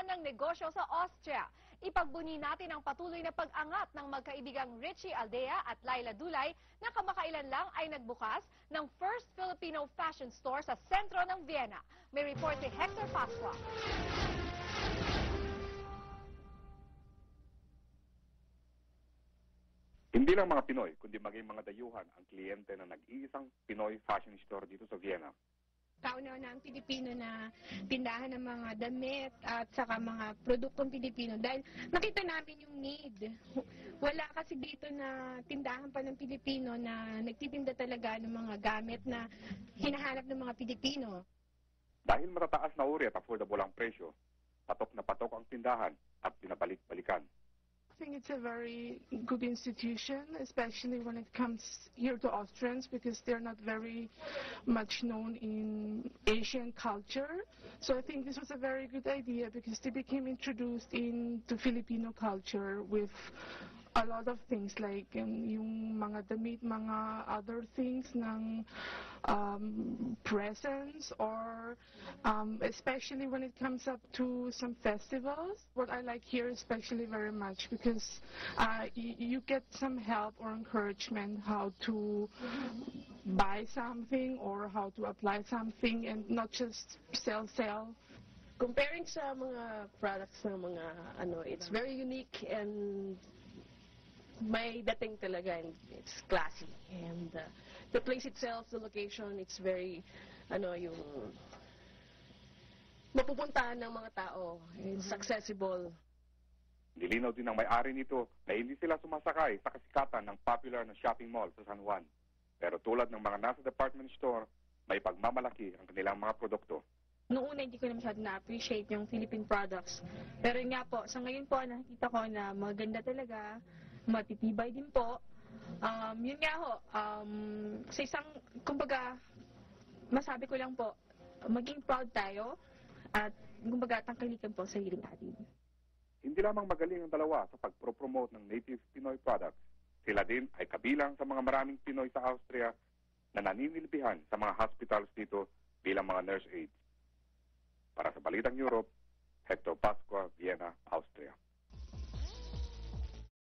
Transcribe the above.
ng negosyo sa Austria. Ipagbuni natin ang patuloy na pag-angat ng magkaibigang Richie Aldea at Laila Dulay na kamakailan lang ay nagbukas ng first Filipino fashion store sa sentro ng Vienna. May report si Hector Pasqua. Hindi lang mga Pinoy, kundi maging mga dayuhan ang kliyente ng nag-iisang Pinoy fashion store dito sa Vienna. Kauna-una ang Pilipino na tindahan ng mga damit at saka mga produktong Pilipino dahil nakita namin yung need. Wala kasi dito na tindahan pa ng Pilipino na nagtitinda talaga ng mga gamit na hinahanap ng mga Pilipino. Dahil matataas na uri at affordable ang presyo, patok na patok ang tindahan at pinabalik-balikan. I think it's a very good institution, especially when it comes here to Austrians, because they're not very much known in Asian culture. So I think this was a very good idea because they became introduced into Filipino culture with a lot of things like yung mga damit, mga other things ng presents or especially when it comes up to some festivals. What I like here especially very much because you get some help or encouragement how to buy something or how to apply something and not just sell. Comparing sa mga products ng mga it's very unique and may dating talaga and it's classy. And the place itself, the location, it's very, yung mapupuntahan ng mga tao. It's accessible. Nilinaw din ng may-ari nito na hindi sila sumasakay sa kasikatan ng popular na shopping mall sa San Juan. Pero tulad ng mga nasa department store, may pagmamalaki ang kanilang mga produkto. Noong una, hindi ko na masyado na-appreciate yung Philippine products. Pero yun nga po, sa ngayon po, nakikita ko na maganda talaga, matitibay din po. Yun nga ho, sa isang, kumbaga, masabi ko lang po, maging proud tayo at kumbaga tangkilikan po sa hiling atin. Hindi lamang magaling ang dalawa sa pagpropromote ng native Pinoy products. Sila din ay kabilang sa mga maraming Pinoy sa Austria na naninilbihan sa mga hospitals dito bilang mga nurse aides. Para sa Balitang Europe, Hector Pasqua, Vienna, Austria.